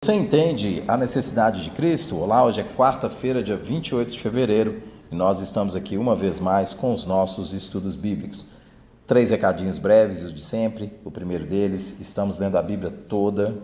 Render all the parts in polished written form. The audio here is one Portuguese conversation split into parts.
Você entende a necessidade de Cristo? Olá, hoje é quarta-feira, dia 28 de fevereiro, e nós estamos aqui uma vez mais com os nossos estudos bíblicos. 3 recadinhos breves, os de sempre. O primeiro deles, estamos lendo a Bíblia toda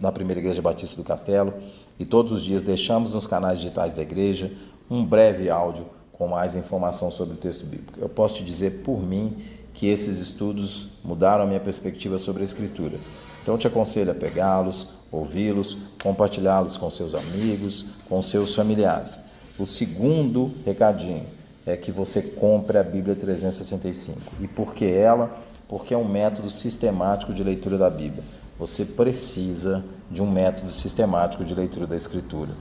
na Primeira Igreja Batista do Castelo, e todos os dias deixamos nos canais digitais da igreja um breve áudio com mais informação sobre o texto bíblico. Eu posso te dizer por mim que esses estudos mudaram a minha perspectiva sobre a Escritura. Então eu te aconselho a pegá-los, ouvi-los, compartilhá-los com seus amigos, com seus familiares. O segundo recadinho é que você compre a Bíblia 365. E por que ela? Porque é um método sistemático de leitura da Bíblia. Você precisa de um método sistemático de leitura da Escritura.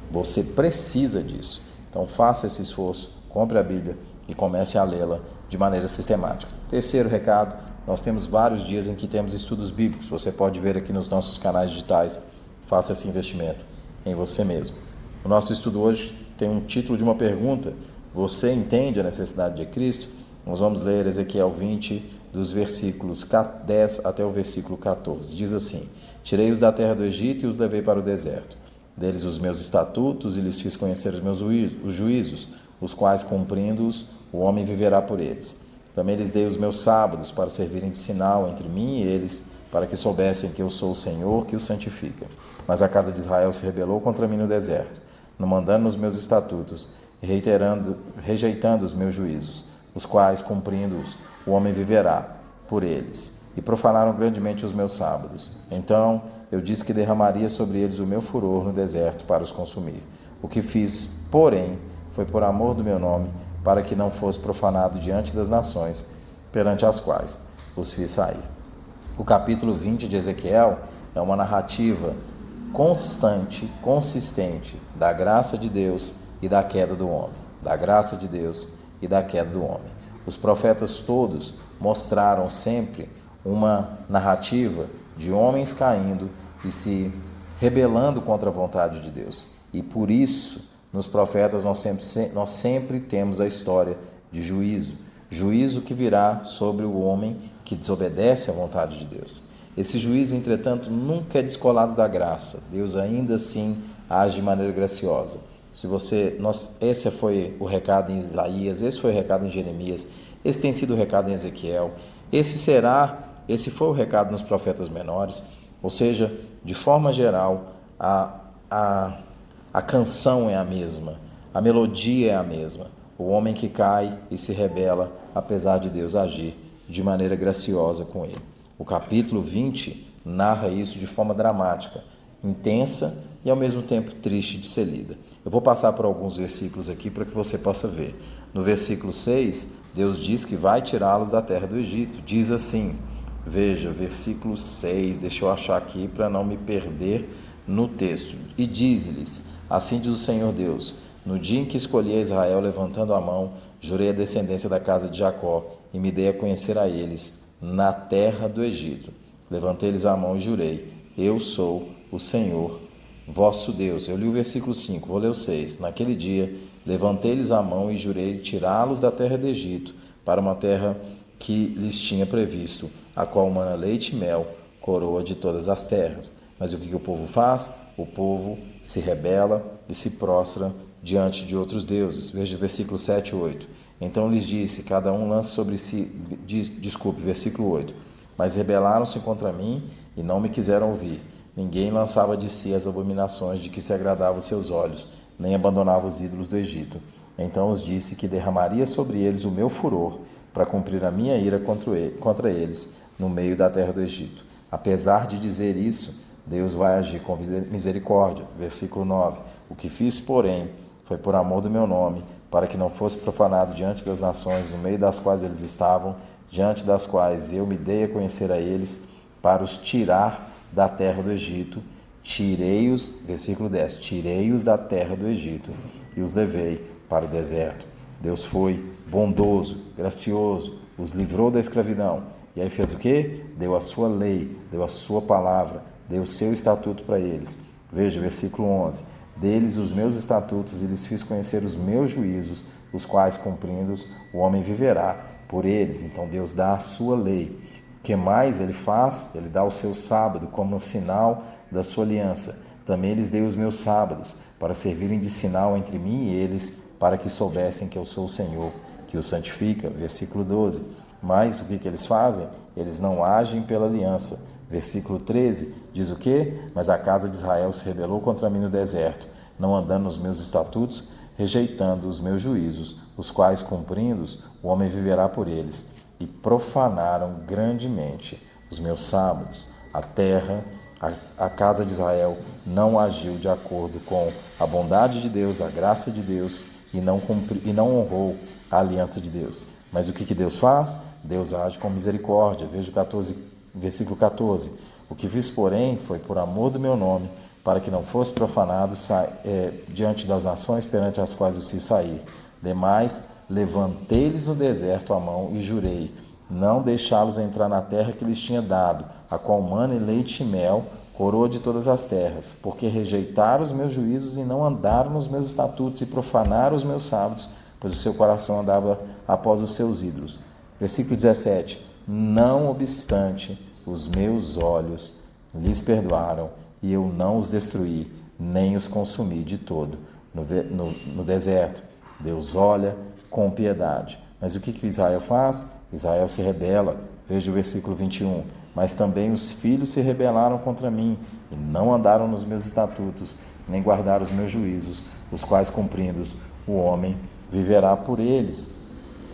Você precisa disso. Então faça esse esforço, compre a Bíblia e comece a lê-la de maneira sistemática. Terceiro recado, nós temos vários dias em que temos estudos bíblicos. Você pode ver aqui nos nossos canais digitais. Faça esse investimento em você mesmo. O nosso estudo hoje tem um título de uma pergunta. Você entende a necessidade de Cristo? Nós vamos ler Ezequiel 20, dos versículos 10 até o versículo 14. Diz assim: Tirei-os da terra do Egito e os levei para o deserto. Deles os meus estatutos e lhes fiz conhecer os meus juízos, os quais, cumprindo-os, o homem viverá por eles. Também lhes dei os meus sábados para servirem de sinal entre mim e eles, para que soubessem que eu sou o Senhor que os santifica. Mas a casa de Israel se rebelou contra mim no deserto, não mandando os meus estatutos, e rejeitando os meus juízos, os quais, cumprindo-os, o homem viverá por eles. E profanaram grandemente os meus sábados. Então eu disse que derramaria sobre eles o meu furor no deserto para os consumir. O que fiz, porém, foi por amor do meu nome, para que não fosse profanado diante das nações, perante as quais os fiz sair. O capítulo 20 de Ezequiel é uma narrativa constante, consistente da graça de Deus e da queda do homem. Da graça de Deus e da queda do homem. Os profetas todos mostraram sempre uma narrativa de homens caindo e se rebelando contra a vontade de Deus. E por isso, nos profetas nós sempre temos a história de juízo. Juízo que virá sobre o homem que desobedece à vontade de Deus. Esse juízo, entretanto, nunca é descolado da graça. Deus ainda assim age de maneira graciosa. Esse foi o recado em Isaías, esse foi o recado em Jeremias, esse tem sido o recado em Ezequiel, esse foi o recado nos profetas menores. Ou seja, de forma geral, a canção é a mesma, a melodia é a mesma. O homem que cai e se rebela, apesar de Deus agir de maneira graciosa com ele. O capítulo 20 narra isso de forma dramática, intensa e ao mesmo tempo triste de ser lida. Eu vou passar por alguns versículos aqui para que você possa ver. No versículo 6, Deus diz que vai tirá-los da terra do Egito. Diz assim, veja, versículo 6, deixa eu achar aqui para não me perder no texto. E diz-lhes, assim diz o Senhor Deus, no dia em que escolhi a Israel levantando a mão, jurei a descendência da casa de Jacó e me dei a conhecer a eles na terra do Egito. Levantei-lhes a mão e jurei, eu sou o Senhor vosso Deus. Eu li o versículo 5, vou ler o 6. Naquele dia, levantei-lhes a mão e jurei tirá-los da terra do Egito, para uma terra que lhes tinha previsto, a qual mana leite e mel, coroa de todas as terras. Mas o que o povo faz? O povo se rebela e se prostra diante de outros deuses. Veja versículo 7 e 8. Então lhes disse, cada um lance sobre si... versículo 8. Mas rebelaram-se contra mim e não me quiseram ouvir. Ninguém lançava de si as abominações de que se agradavam os seus olhos, nem abandonava os ídolos do Egito. Então os disse que derramaria sobre eles o meu furor, para cumprir a minha ira contra eles, no meio da terra do Egito. Apesar de dizer isso, Deus vai agir com misericórdia. Versículo 9. O que fiz, porém, foi por amor do meu nome, para que não fosse profanado diante das nações, no meio das quais eles estavam, diante das quais eu me dei a conhecer a eles, para os tirar da terra do Egito. Tirei-os, versículo 10, tirei-os da terra do Egito e os levei para o deserto. Deus foi bondoso, gracioso, os livrou da escravidão. E aí fez o quê? Deu a sua lei, deu a sua palavra, deu o seu estatuto para eles. Veja, versículo 11. Deles os meus estatutos e lhes fiz conhecer os meus juízos, os quais, cumprindo-os, o homem viverá por eles. Então Deus dá a sua lei. O que mais ele faz? Ele dá o seu sábado como um sinal da sua aliança. também lhes dei os meus sábados, para servirem de sinal entre mim e eles, para que soubessem que eu sou o Senhor, que os santifica. Versículo 12. Mas o que eles fazem? Eles não agem pela aliança. Versículo 13 diz o quê? Mas a casa de Israel se rebelou contra mim no deserto, não andando nos meus estatutos, rejeitando os meus juízos, os quais, cumprindo-os, o homem viverá por eles, e profanaram grandemente os meus sábados. A casa de Israel não agiu de acordo com a bondade de Deus, a graça de Deus, e não honrou a aliança de Deus. Mas o que Deus faz? Deus age com misericórdia. Veja o versículo 14. O que fiz, porém, foi por amor do meu nome, para que não fosse profanado diante das nações perante as quais os fiz sair. Demais, levantei-lhes no deserto a mão e jurei não deixá-los entrar na terra que lhes tinha dado, a qual mana e leite e mel, coroa de todas as terras, porque rejeitaram os meus juízos e não andaram nos meus estatutos e profanaram os meus sábados, pois o seu coração andava após os seus ídolos. Versículo 17. Não obstante, os meus olhos lhes perdoaram, e eu não os destruí, nem os consumi de todo. No deserto, Deus olha com piedade. Mas o que Israel faz? Israel se rebela. Veja o versículo 21. Mas também os filhos se rebelaram contra mim, e não andaram nos meus estatutos, nem guardaram os meus juízos, os quais, cumprindo-os, o homem viverá por eles.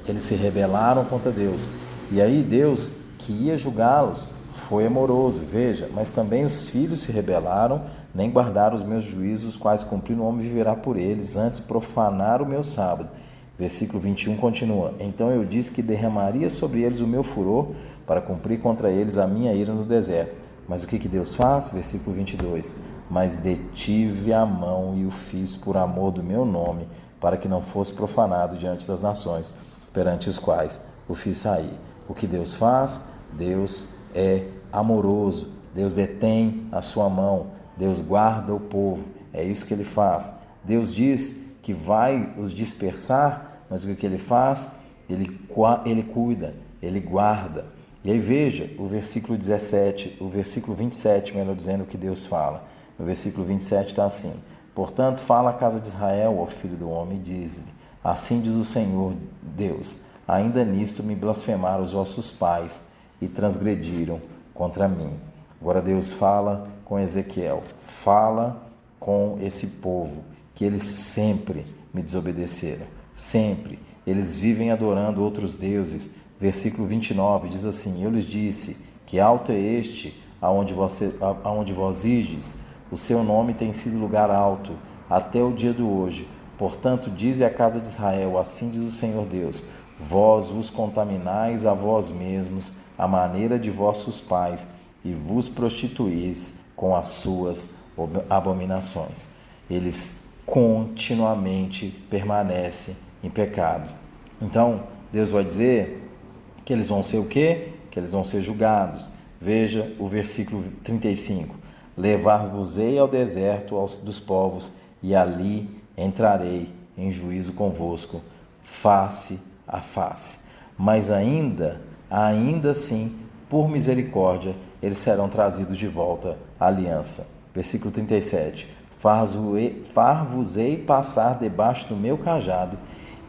Eles se rebelaram contra Deus. E aí Deus, que ia julgá-los, foi amoroso. Veja, mas também os filhos se rebelaram, nem guardaram os meus juízos, os quais, cumprindo, o homem viverá por eles, antes profanaram o meu sábado. Versículo 21 continua. Então eu disse que derramaria sobre eles o meu furor, para cumprir contra eles a minha ira no deserto. Mas o que Deus faz? Versículo 22. Mas detive a mão e o fiz por amor do meu nome, para que não fosse profanado diante das nações, perante os quais o fiz sair. O que Deus faz? Deus é amoroso. Deus detém a sua mão. Deus guarda o povo. É isso que ele faz. Deus diz que vai os dispersar, mas o que ele faz? Ele cuida, ele guarda. E aí veja o versículo 17, o versículo 27, melhor dizendo, o que Deus fala. No versículo 27 está assim: portanto, fala a casa de Israel, ó filho do homem, e diz-lhe, assim diz o Senhor Deus, ainda nisto me blasfemaram os vossos pais e transgrediram contra mim. Agora Deus fala com Ezequiel, fala com esse povo, que eles sempre me desobedeceram, sempre. Eles vivem adorando outros deuses. Versículo 29 diz assim: eu lhes disse que alto é este aonde vós ides, o seu nome tem sido lugar alto até o dia de hoje. Portanto, dize a casa de Israel, assim diz o Senhor Deus, vós vos contaminais a vós mesmos, à maneira de vossos pais, e vos prostituís com as suas abominações. Eles continuamente permanecem em pecado. Então, Deus vai dizer que eles vão ser o quê? Que eles vão ser julgados. Veja o versículo 35. Levar-vos-ei ao deserto dos povos, e ali entrarei em juízo convosco, face a face. Mas ainda assim, por misericórdia, eles serão trazidos de volta à aliança. Versículo 37. Far-vos-ei passar debaixo do meu cajado,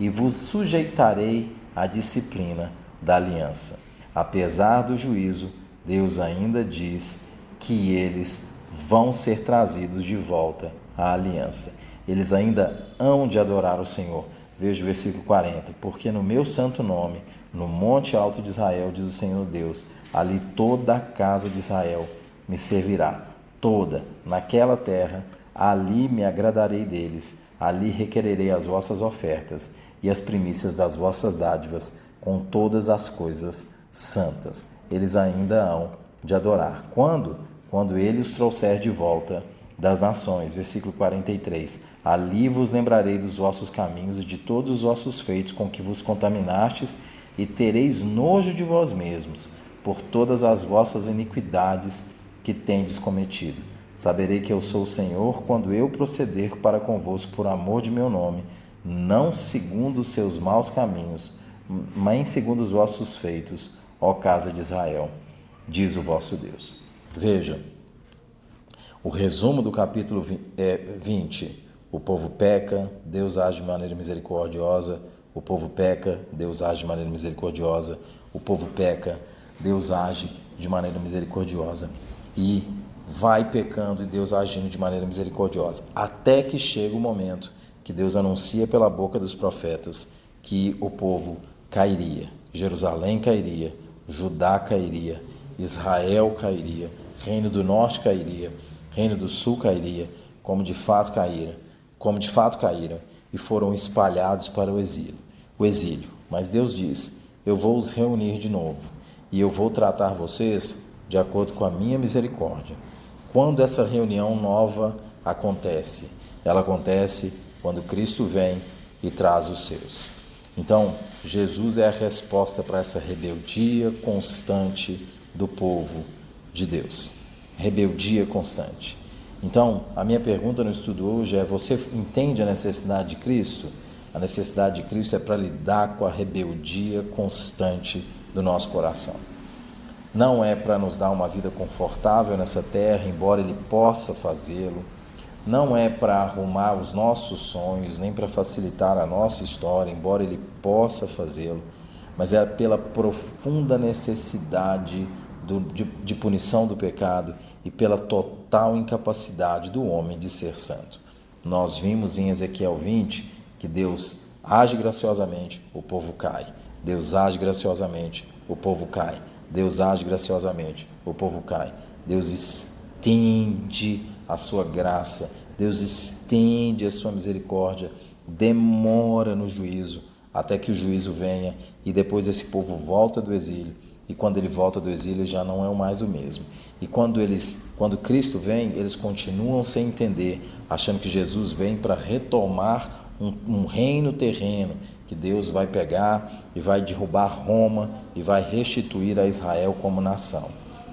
e vos sujeitarei à disciplina da aliança. Apesar do juízo, Deus ainda diz que eles vão ser trazidos de volta à aliança. Eles ainda hão de adorar o Senhor. Veja o versículo 40. Porque no meu santo nome, no monte alto de Israel, diz o Senhor Deus, ali toda a casa de Israel me servirá. Toda, naquela terra, ali me agradarei deles. Ali requererei as vossas ofertas e as primícias das vossas dádivas, com todas as coisas santas. Eles ainda hão de adorar. Quando? Quando ele os trouxer de volta das nações. Versículo 43. Ali vos lembrarei dos vossos caminhos e de todos os vossos feitos com que vos contaminastes, e tereis nojo de vós mesmos, por todas as vossas iniquidades que tendes cometido. Saberei que eu sou o Senhor, quando eu proceder para convosco por amor de meu nome, não segundo os seus maus caminhos, mas segundo os vossos feitos, ó casa de Israel, diz o vosso Deus. Veja, O resumo do capítulo 20, o povo peca, Deus age de maneira misericordiosa, o povo peca, Deus age de maneira misericordiosa, o povo peca, Deus age de maneira misericordiosa e vai pecando e Deus agindo de maneira misericordiosa, até que chega o momento que Deus anuncia pela boca dos profetas que o povo cairia, Jerusalém cairia, Judá cairia, Israel cairia, Reino do Norte cairia, Reino do Sul cairia, como de fato caíram e foram espalhados para o exílio. Mas Deus diz: eu vou os reunir de novo e eu vou tratar vocês de acordo com a minha misericórdia. Quando essa reunião nova acontece? Ela acontece quando Cristo vem e traz os seus. Então, Jesus é a resposta para essa rebeldia constante do povo de Deus. Rebeldia constante. Então, a minha pergunta no estudo hoje é: você entende a necessidade de Cristo? A necessidade de Cristo é para lidar com a rebeldia constante do nosso coração. Não é para nos dar uma vida confortável nessa terra, embora Ele possa fazê-lo. Não é para arrumar os nossos sonhos, nem para facilitar a nossa história, embora Ele possa fazê-lo. Mas é pela profunda necessidade de punição do pecado e pela total incapacidade do homem de ser santo. Nós vimos em Ezequiel 20 que Deus age graciosamente, o povo cai. Deus age graciosamente, o povo cai. Deus age graciosamente, o povo cai. Deus estende a sua graça, Deus estende a sua misericórdia, demora no juízo, até que o juízo venha e depois esse povo volta do exílio. E quando ele volta do exílio, já não é mais o mesmo. E quando Cristo vem, eles continuam sem entender, achando que Jesus vem para retomar um reino terreno, que Deus vai pegar e vai derrubar Roma e vai restituir a Israel como nação.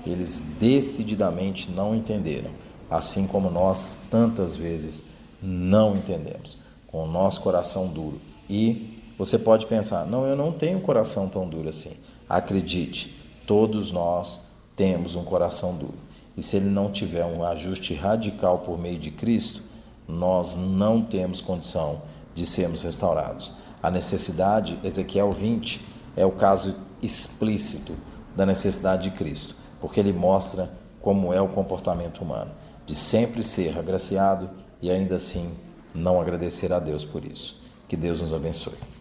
Eles decididamente não entenderam, assim como nós tantas vezes não entendemos, com o nosso coração duro. E você pode pensar: não, eu não tenho um coração tão duro assim. Acredite, todos nós temos um coração duro. E se ele não tiver um ajuste radical por meio de Cristo, nós não temos condição de sermos restaurados. A necessidade, Ezequiel 20, é o caso explícito da necessidade de Cristo, porque ele mostra como é o comportamento humano, de sempre ser agraciado e ainda assim não agradecer a Deus por isso. Que Deus nos abençoe.